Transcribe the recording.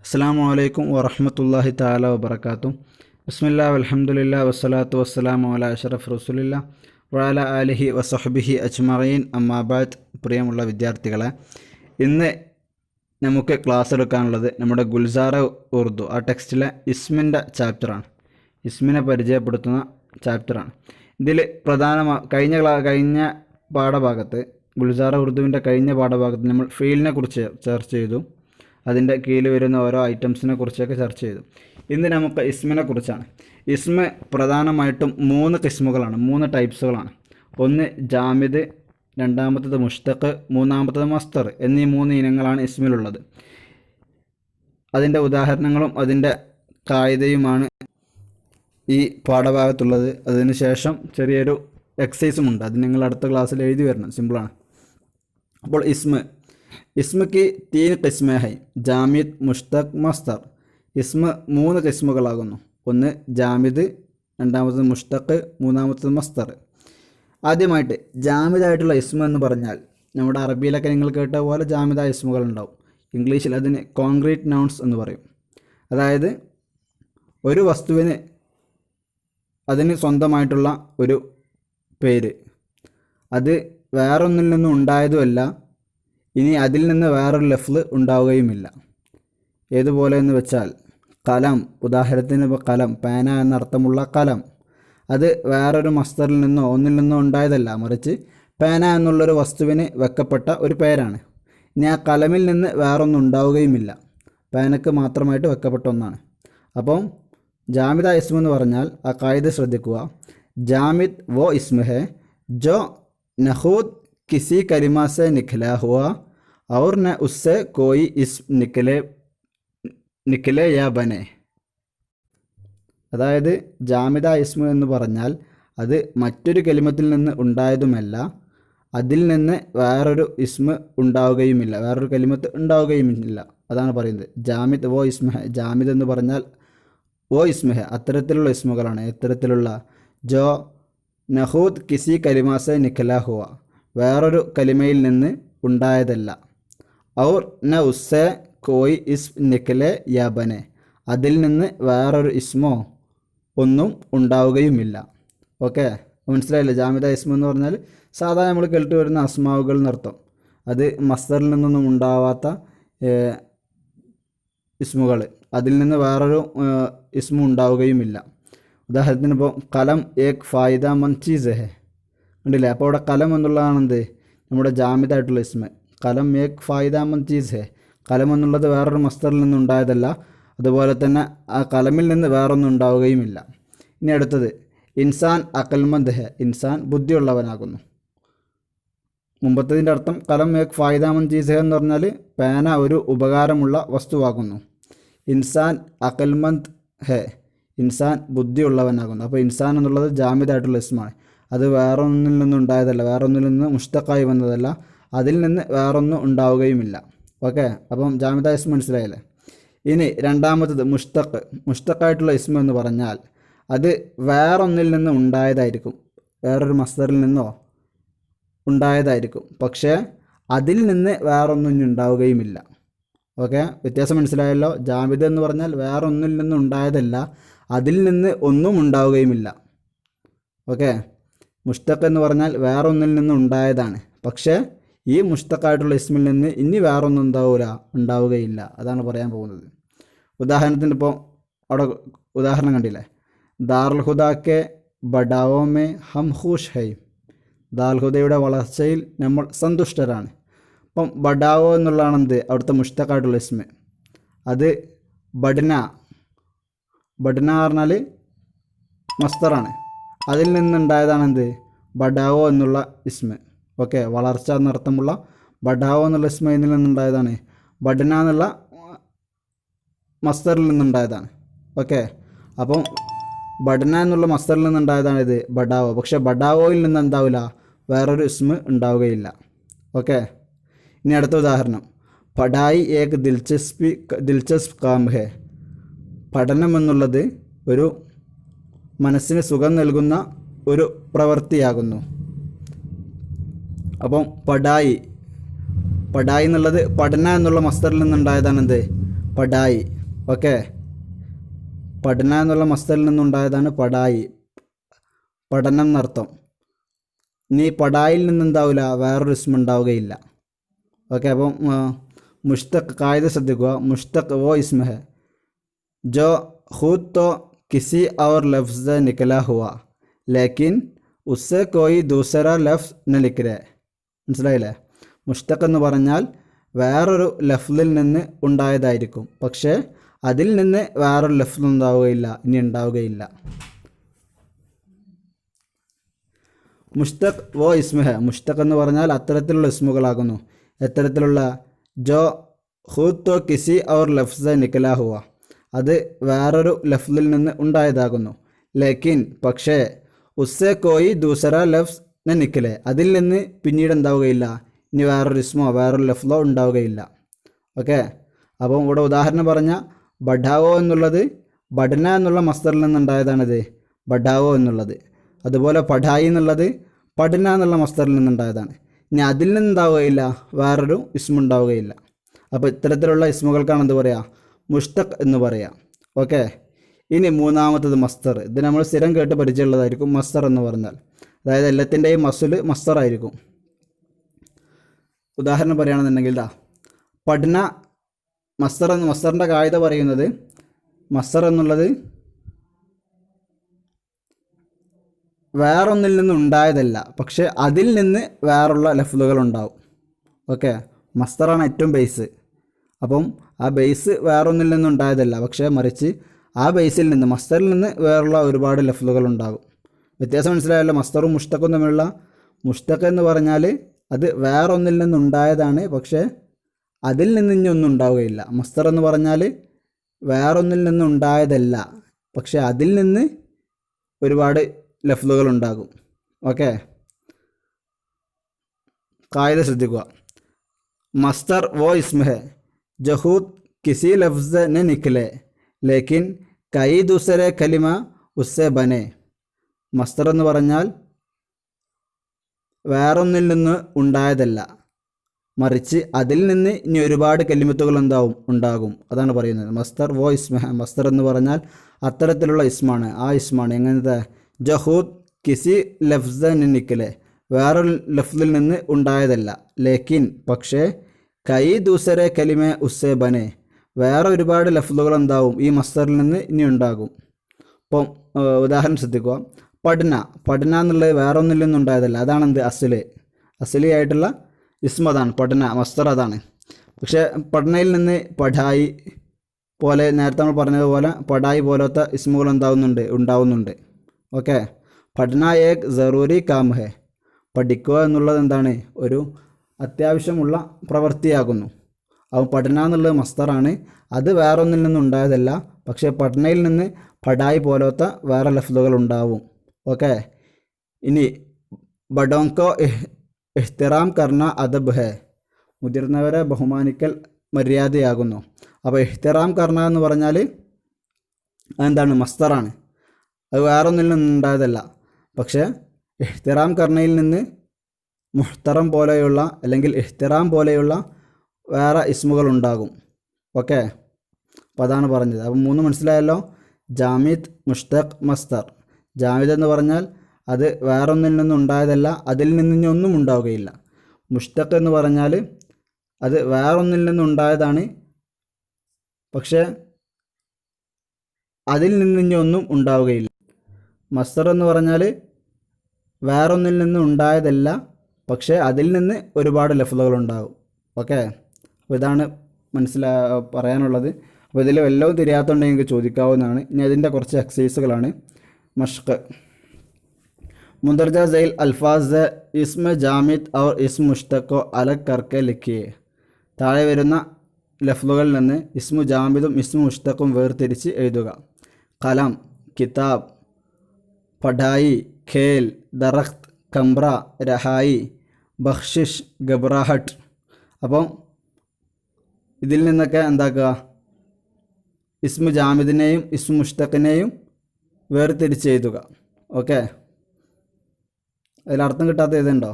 അസ്സലാമു അലൈക്കും വറഹ്മത്തുള്ളാഹി തആല വബറകാതുഹു. ബിസ്മില്ലാഹി വൽഹംദുലില്ലാഹി വസ്സലാത്തു വസ്സലാമു അലാ അഷ്റഫി റസൂലില്ലാഹി വഅലാ ആലിഹി വസഹ്ബിഹി അജ്മഈൻ. അമ്മാ ബഅദ്. പ്രിയമുള്ള വിദ്യാർത്ഥികളെ, ഇന്ന് നമുക്ക് ക്ലാസ് എടുക്കാനുള്ളത് നമ്മുടെ ഗുൽസാറ ഉറുദു ആ ടെക്സ്റ്റിലെ ഇസ്മിൻ്റെ ചാപ്റ്ററാണ്. ഇസ്മിനെ പരിചയപ്പെടുത്തുന്ന ചാപ്റ്ററാണ്. ഇതിൽ കഴിഞ്ഞ പാഠഭാഗത്ത് ഗുൽസാറ ഉറുദുവിൻ്റെ കഴിഞ്ഞ പാഠഭാഗത്ത് നമ്മൾ ഫീലിനെ കുറിച്ച് ചർച്ച ചെയ്തു. അതിൻ്റെ കീഴിൽ വരുന്ന ഓരോ ഐറ്റംസിനെ കുറിച്ചൊക്കെ ചർച്ച ചെയ്തു. ഇന്ന് നമുക്ക് ഇസ്മിനെ കുറിച്ചാണ്. ഇസ്മ പ്രധാനമായിട്ടും 3 കിസ്മുകളാണ്, 3 ടൈപ്സുകളാണ്. ഒന്ന് ജാമിദ്, രണ്ടാമത്തത് മുഷ്തഖ്, മൂന്നാമത്തത് മസ്തർ എന്നീ 3 ഇനങ്ങളാണ് ഇസ്മിലുള്ളത്. അതിൻ്റെ ഉദാഹരണങ്ങളും അതിൻ്റെ കായികയുമാണ് ഈ പാഠഭാഗത്തുള്ളത്. അതിനുശേഷം ചെറിയൊരു എക്സസൈസുമുണ്ട്, അത് നിങ്ങൾ അടുത്ത ക്ലാസ്സിൽ എഴുതി വരണം, സിമ്പിളാണ്. അപ്പോൾ ഇസ്മക്ക് 3 കിസ്മേ ഹൈ: ജാമിദ്, മുഷ്തഖ്, മസ്തർ. ഇസ്മ 3 കിസ്മുകളാകുന്നു. ഒന്ന് ജാമിദ്, രണ്ടാമത്തത് മുഷ്തഖ്, മൂന്നാമത്തത് മസ്തർ. ആദ്യമായിട്ട് ജാമിദായിട്ടുള്ള ഇസ്മ എന്ന് പറഞ്ഞാൽ നമ്മുടെ അറബിയിലൊക്കെ നിങ്ങൾ കേട്ട പോലെ ജാമിദായ ഇസ്മുകൾ ഉണ്ടാവും. ഇംഗ്ലീഷിൽ അതിന് കോൺക്രീറ്റ് നൗൺസ് എന്ന് പറയും. അതായത് ഒരു വസ്തുവിന് അതിന് സ്വന്തമായിട്ടുള്ള ഒരു പേര്, അത് വേറൊന്നിൽ നിന്നും ഉണ്ടായതുമല്ല, ഇനി അതിൽ നിന്ന് വേറൊരു ലഫ്ള് ഉണ്ടാവുകയുമില്ല. ഏതുപോലെ എന്ന് വെച്ചാൽ കലം, ഉദാഹരണത്തിന് ഇപ്പോൾ കലം, പേന എന്നർത്ഥമുള്ള കലം, അത് വേറൊരു മസ്തറിൽ നിന്നോ ഒന്നിൽ നിന്നോ ഉണ്ടായതല്ല, മറിച്ച് പേന എന്നുള്ളൊരു വസ്തുവിന് വെക്കപ്പെട്ട ഒരു പേരാണ്. ഇനി ആ കലമിൽ നിന്ന് വേറൊന്നും ഉണ്ടാവുകയുമില്ല, പേനക്ക് മാത്രമായിട്ട് വെക്കപ്പെട്ട ഒന്നാണ്. അപ്പം ജാമിദ ഇസ്മ എന്ന് പറഞ്ഞാൽ ആ കായിക ശ്രദ്ധിക്കുക. ജാമിദ് വോ ഇസ്മ ഹെ ജോ നഹൂദ് किसी कलिमा से निकला हुआ और न उससे कोई इस्म निकले या बने. അതായത് ജാമിദ ഇസ്മ എന്ന് പറഞ്ഞാൽ അത് മറ്റൊരു കലിമത്തിൽ നിന്ന് ഉണ്ടായതുമല്ല, അതിൽ നിന്ന് വേറൊരു ഇസ്മ ഉണ്ടാവുകയുമില്ല, വേറൊരു കലിമത്ത് ഉണ്ടാവുകയുമില്ല. അതാണ് പറയുന്നത് ജാമിദ് വോ ഇസ്മ. ജാമിദ് എന്ന് പറഞ്ഞാൽ വോ ഇസ്മ, അത്തരത്തിലുള്ള ഇസ്മുകളാണ്. എത്തരത്തിലുള്ള ജോ നഹൂദ് കിസി കലിമാസെ നിക്കലാ ഹുവ, വേറൊരു കലിമയിൽ നിന്ന് ഉണ്ടായതല്ല. ഔർ ന ഉസ്സെ കോയി ഇസ്മ നിക്കലെ യാ ബനെ, അതിൽ നിന്ന് വേറൊരു ഇസ്മോ ഒന്നും ഉണ്ടാവുകയുമില്ല. ഓക്കെ, മനസ്സിലായില്ലേ? ജാമിദ ഇസ്മ എന്ന് പറഞ്ഞാൽ സാധാരണ നമ്മൾ കേട്ട് വരുന്ന അസ്മാവുകൾ എന്നർത്ഥം. അത് മസ്തറിൽ നിന്നൊന്നും ഉണ്ടാവാത്ത ഇസ്മുകൾ, അതിൽ നിന്ന് വേറൊരു ഇസ്മു ഉണ്ടാവുകയുമില്ല. ഉദാഹരണത്തിന് ഇപ്പോൾ കലം ഏക് ഫായിദ മന്ത് ചീസ് ഹെ, ഉണ്ടല്ലേ? അപ്പോൾ അവിടെ കലം എന്നുള്ളതാണെന്ത്, നമ്മുടെ ജാമിദായിട്ടുള്ള ഇസ്മ. കലം ഏക് ഫായിദ മന്ത് ചീസ് ഹെ, കലം എന്നുള്ളത് വേറൊരു മസ്തറിൽ നിന്ന് ഉണ്ടായതല്ല, അതുപോലെ തന്നെ ആ കലമിൽ നിന്ന് വേറൊന്നും ഉണ്ടാവുകയുമില്ല. ഇനി അടുത്തത് ഇൻസാൻ അക്കൽമന്ത് ഹെ, ഇൻസാൻ ബുദ്ധിയുള്ളവനാകുന്നു. മുമ്പത്തതിൻ്റെ അർത്ഥം കലം ഏക് ഫായിദ മന്ത് ചീസ് ഹെ എന്ന് പറഞ്ഞാൽ പേന ഒരു ഉപകാരമുള്ള വസ്തുവാകുന്നു. ഇൻസാൻ അക്കൽമന്ത് ഹെ, ഇൻസാൻ ബുദ്ധിയുള്ളവനാകുന്നു. അപ്പോൾ ഇൻസാൻ എന്നുള്ളത് ജാമിദായിട്ടുള്ള ഇസ്മാണ്. അത് വേറൊന്നിൽ നിന്നും ഉണ്ടായതല്ല, വേറൊന്നിൽ നിന്ന് മുഷ്തഖായി വന്നതല്ല, അതിൽ നിന്ന് വേറൊന്നും ഉണ്ടാവുകയുമില്ല. ഓക്കെ, അപ്പം ജാമിദ ഇസ്മ മനസ്സിലായില്ലേ? ഇനി രണ്ടാമത്തത് മുഷ്തഖ്. മുഷ്തഖായിട്ടുള്ള ഇസ്മ എന്ന് പറഞ്ഞാൽ അത് വേറൊന്നിൽ നിന്ന് ഉണ്ടായതായിരിക്കും, വേറൊരു മസ്ദറിൽ നിന്നോ ഉണ്ടായതായിരിക്കും, പക്ഷേ അതിൽ നിന്ന് വേറൊന്നും ഉണ്ടാവുകയുമില്ല. ഓക്കെ, വ്യത്യാസം മനസ്സിലായല്ലോ? ജാമിദ എന്ന് പറഞ്ഞാൽ വേറൊന്നിൽ നിന്ന് ഉണ്ടായതല്ല, അതിൽ നിന്ന് ഒന്നും ഉണ്ടാവുകയുമില്ല. ഓക്കെ, മുഷ്തഖ് എന്ന് പറഞ്ഞാൽ വേറൊന്നിൽ നിന്ന് ഉണ്ടായതാണ്, പക്ഷേ ഈ മുഷ്തഖായിട്ടുള്ള ഇസ്മിൽ നിന്ന് ഇനി വേറൊന്നും ഉണ്ടാവുകയില്ല. അതാണ് പറയാൻ പോകുന്നത്. ഉദാഹരണത്തിന് ഇപ്പോൾ അവിടെ ഉദാഹരണം കണ്ടില്ലേ? ദാറുൽ ഹുദാക്കെ ബഡാവോ മേ ഹം ഖുഷ് ഹൈ, ദാറുൽ ഹുദയുടെ വളർച്ചയിൽ നമ്മൾ സന്തുഷ്ടരാണ്. അപ്പം ബഡാവോ എന്നുള്ളതാണ് എന്ത്, അവിടുത്തെ മുഷ്തഖായിട്ടുള്ള ഇസ്മ. അത് ബഡ്ന പറഞ്ഞാൽ മസ്തറാണ്, അതിൽ നിന്നുണ്ടായതാണ് എന്ത്, ബഡാവോ എന്നുള്ള ഇസ്മ. ഓക്കെ, വളർച്ച എന്നർത്ഥമുള്ള ബഡാവോ എന്നുള്ള ഇസ്മ ഇതിൽ നിന്നുണ്ടായതാണ്, ബഡ്ന എന്നുള്ള മസ്തറിൽ നിന്നുണ്ടായതാണ്. ഓക്കെ, അപ്പം ബഡ്ന എന്നുള്ള മസ്തറിൽ നിന്നുണ്ടായതാണ് ഇത് ബഡാവോ. പക്ഷേ ബഡാവോയിൽ നിന്ന് എന്താവില്ല, വേറൊരു ഇസ്മ ഉണ്ടാവുകയില്ല. ഓക്കെ, ഇനി അടുത്ത ഉദാഹരണം പഠായി ഏക് ദിൽചസ്പ് കാം ഹെ. പഠനം എന്നുള്ളത് ഒരു മനസ്സിന് സുഖം നൽകുന്ന ഒരു പ്രവൃത്തിയാകുന്നു. അപ്പം പടായി എന്നുള്ളത് പഠന എന്നുള്ള മസ്തറിൽ നിന്നുണ്ടായതാണ് എന്ത്, പടായി. ഓക്കെ, പഠന എന്നുള്ള മസ്തറിൽ നിന്നുണ്ടായതാണ് പടായി, പഠനം എന്നർത്ഥം. ഇനി പടായിൽ നിന്നുണ്ടാവില്ല, വേറൊരു ഇസ്മ ഉണ്ടാവുകയില്ല. ഓക്കെ, അപ്പം മുഷ്തഖ് കായിക ശ്രദ്ധിക്കുക. മുഷ്തഖ് വോ ഇസ്മ ഹെ जो खुद तो किसी और लफ्ज़ से निकला हुआ लेकिन उससे कोई दूसरा लफ्ज़ न लिख रहे. മനസ്സിലായില്ലേ? മുഷ്തഖ് എന്ന് പറഞ്ഞാൽ വേറൊരു ലഫ്ലിൽ നിന്ന് ഉണ്ടായതായിരിക്കും, പക്ഷേ അതിൽ നിന്ന് വേറൊരു ലഫ്ൽ ഉണ്ടാവുകയില്ല, ഇനി ഉണ്ടാവുകയില്ല. മുഷ്തഖ് വോ ഇസ്മ ഹെ, മുഷ്തഖ് എന്ന് പറഞ്ഞാൽ അത്തരത്തിലുള്ള ഇസ്മുകളാകുന്നു. എത്തരത്തിലുള്ള? ജോ ഖുദ് തോ കിസി ഔർ ലഫ്സ് സെ നികലാ ഹുവ, അത് വേറൊരു ലഫ്ലിൽ നിന്ന് ഉണ്ടായതാകുന്നു. ലേക്കിൻ പക്ഷേ, ഉസ്സെ കോയി ദൂസറ ലഫ്സ് ന നിക്കലെ, അതിൽ നിന്ന് പിന്നീട് എന്താവുകയില്ല, ഇനി വേറൊരു ഇസ്മോ വേറൊരു ലഫ്ലോ ഉണ്ടാവുകയില്ല. ഓക്കെ, അപ്പം ഇവിടെ ഉദാഹരണം പറഞ്ഞ ബഡാവോ എന്നുള്ളത് ബഡന എന്നുള്ള മസ്തറിൽ നിന്നുണ്ടായതാണിത്, ബഡാവോ എന്നുള്ളത്. അതുപോലെ പഠായി എന്നുള്ളത് പഠന എന്നുള്ള മസ്തറിൽ നിന്നുണ്ടായതാണ്. ഇനി അതിൽ നിന്നുണ്ടാവുകയില്ല, വേറൊരു ഇസ്മ ഉണ്ടാവുകയില്ല. അപ്പോൾ ഇത്തരത്തിലുള്ള ഇസ്മുകൾക്കാണ് എന്ത് പറയുക? മുഷ്തഖ് എന്ന് പറയാം. ഓക്കെ, ഇനി മൂന്നാമത്തത് മസ്തർ. ഇത് നമ്മൾ സ്ഥിരം കേട്ട് പരിചയമുള്ളതായിരിക്കും. മസ്തർ എന്ന് പറഞ്ഞാൽ അതായത് എല്ലാത്തിൻ്റെയും മസുല് മസ്തറായിരിക്കും. ഉദാഹരണം പറയുകയാണെന്നുണ്ടെങ്കിൽ പഠന മസ്തറിൻ്റെ കായിക പറയുന്നത് മസ്തർ എന്നുള്ളത് വേറൊന്നിൽ നിന്ന് ഉണ്ടായതല്ല, പക്ഷേ അതിൽ നിന്ന് വേറുള്ള ലഫ്ലുകൾ ഉണ്ടാവും. ഓക്കെ, മസ്തറാണ് ഏറ്റവും ബേസ്. അപ്പം ആ ബേസ് വേറൊന്നിൽ നിന്നുണ്ടായതല്ല, പക്ഷേ മറിച്ച് ആ ബേസിൽ നിന്ന് മസ്തറിൽ നിന്ന് വേറുള്ള ഒരുപാട് ലഫ്ലുകൾ ഉണ്ടാകും. വ്യത്യാസം മനസ്സിലായല്ലോ? മസ്തറും മുഷ്തഖും തമ്മിലുള്ള. മുഷ്തഖ് എന്ന് പറഞ്ഞാൽ അത് വേറൊന്നിൽ നിന്നുണ്ടായതാണ്, പക്ഷേ അതിൽ നിന്ന് ഇനി ഒന്നും ഉണ്ടാവുകയില്ല. മസ്തർ എന്ന് പറഞ്ഞാൽ വേറൊന്നിൽ നിന്നുണ്ടായതല്ല, പക്ഷേ അതിൽ നിന്ന് ഒരുപാട് ലഫ്ലുകൾ ഉണ്ടാകും. ഓക്കെ, കായിക ശ്രദ്ധിക്കുക. മസ്തർ വോ ഇസ്മ ഹെ ജഹൂദ് കിസി ലഫ്സ് നെ നിക്കലെ ലേക്കിൻ കൈ ദൂസരെ കലിമ ഉസ്സെ ബനെ. മസ്തർ എന്ന് പറഞ്ഞാൽ വേറൊന്നിൽ നിന്ന് ഉണ്ടായതല്ല, മറിച്ച് അതിൽ നിന്ന് ഇനി ഒരുപാട് കലിമത്തുകൾ ഉണ്ടാകും. അതാണ് പറയുന്നത്. മസ്തർ വോ ഇസ്മ. മസ്തർ എന്ന് പറഞ്ഞാൽ അത്തരത്തിലുള്ള ഇസ്മാണ്, ആ ഇസ്മാണ്. എങ്ങനത്തെ? ജഹൂദ് കിസി ലഫ്സ് നെ നിക്കലെ, വേറൊരു ലഫ്ലിൽ നിന്ന് ഉണ്ടായതല്ല. ലേക്കിൻ പക്ഷേ, കൈ ദൂസരെ കലിമ ഉസ്സെ ബനെ, വേറെ ഒരുപാട് ലഫ്ലുകൾ എന്താവും ഈ മസ്തറിൽ നിന്ന് ഇനി ഉണ്ടാകും. ഇപ്പം ഉദാഹരണം ശ്രദ്ധിക്കുക. പഠന എന്നുള്ളത് വേറെ ഒന്നിൽ നിന്നുണ്ടായതല്ല, അതാണെന്ത്? അസലി ആയിട്ടുള്ള ഇസ്മ അതാണ്, പഠന മസ്തർ അതാണ്. പക്ഷേ പഠനയിൽ നിന്ന് പഠായി പോലെ, നേരത്തെ നമ്മൾ പറഞ്ഞതുപോലെ പഠായി പോലത്തെ ഇസ്മുകൾ ഉണ്ടാവുന്നുണ്ട്. ഓക്കെ, പഠന ഏക് ജറൂരി കാം ഹെ, പഠിക്കുക എന്നുള്ളത് എന്താണ്? ഒരു അത്യാവശ്യമുള്ള പ്രവൃത്തിയാകുന്നു. അപ്പോൾ പഠന എന്നുള്ളത് മസ്തറാണ്, അത് വേറൊന്നിൽ നിന്നുണ്ടായതല്ല, പക്ഷേ പഠനയിൽ നിന്ന് പഠായി പോലത്തെ വേറെ ലഫ്ലുകൾ ഉണ്ടാവും. ഓക്കെ, ഇനി ബഡോങ്കോ ഇഹ്തിറാം കർണ അദബ് ഹെ, മുതിർന്നവരെ ബഹുമാനിക്കൽ മര്യാദയാകുന്നു. അപ്പോൾ ഇഹ്തിറാം കർണ എന്ന് പറഞ്ഞാൽ അതെന്താണ്? മസ്തറാണ്, അത് വേറൊന്നിൽ നിന്നുണ്ടായതല്ല. പക്ഷേ ഇഹ്തിറാം കർണയിൽ നിന്ന് മുഹ്തറം പോലെയുള്ള അല്ലെങ്കിൽ ഇഹ്തിറാം പോലെയുള്ള വേറെ ഇസ്മുകൾ ഉണ്ടാകും. ഓക്കെ, അപ്പോൾ അതാണ് പറഞ്ഞത്. അപ്പോൾ 3 മനസ്സിലായല്ലോ? ജാമിദ്, മുഷ്തഖ്, മസ്തർ. ജാമിദ് എന്ന് പറഞ്ഞാൽ അത് വേറൊന്നിൽ നിന്നുണ്ടായതല്ല, അതിൽ നിന്ന് ഇനി ഒന്നും ഉണ്ടാവുകയില്ല. മുഷ്തഖ് എന്ന് പറഞ്ഞാൽ അത് വേറൊന്നിൽ നിന്നുണ്ടായതാണ്, പക്ഷേ അതിൽ നിന്ന് ഇനി ഒന്നും ഉണ്ടാവുകയില്ല. മസ്തർ എന്ന് പറഞ്ഞാൽ വേറൊന്നിൽ നിന്ന് ഉണ്ടായതല്ല, പക്ഷേ അതിൽ നിന്ന് ഒരുപാട് ലഫ്ലുകൾ ഉണ്ടാകും. ഓക്കെ, അപ്പോൾ ഇതാണ് പറയാനുള്ളത്. അപ്പോൾ ഇതിൽ വല്ലതും തിരിയാത്തുണ്ടെങ്കിൽ എനിക്ക് ചോദിക്കാവുന്നതാണ്. ഇനി അതിൻ്റെ കുറച്ച് എക്സസൈസുകളാണ്. മഷ്ക്. മുന്ദർജ സൈൽ അൽഫാസ് ഇസ്മ ജാമിദ് ഔർ ഇസ്മ മുഷ്തഖോ അലഗ് കർക്കെ ലിഖിയെ. താഴെ വരുന്ന ലഫ്ലുകളിൽ നിന്ന് ഇസ്മു ജാമിദും ഇസ്മു മുഷ്തഖും വേർതിരിച്ച് എഴുതുക. കലം, കിതാബ്, പഠായി, ഖേൽ, ദറഖ്ത്, കംബ്ര, രഹായി, ബഖ്ഷിഷ്, ഗബ്രാഹട്ട്. അപ്പം ഇതിൽ നിന്നൊക്കെ എന്താക്കുക? ഇസ്മു ജാമിദിനെയും ഇസ്മു മുഷ്തഖിനെയും വേർതിരിച്ച് എഴുതുക. ഓക്കെ, അതിലർത്ഥം കിട്ടാത്ത ഇതുണ്ടോ?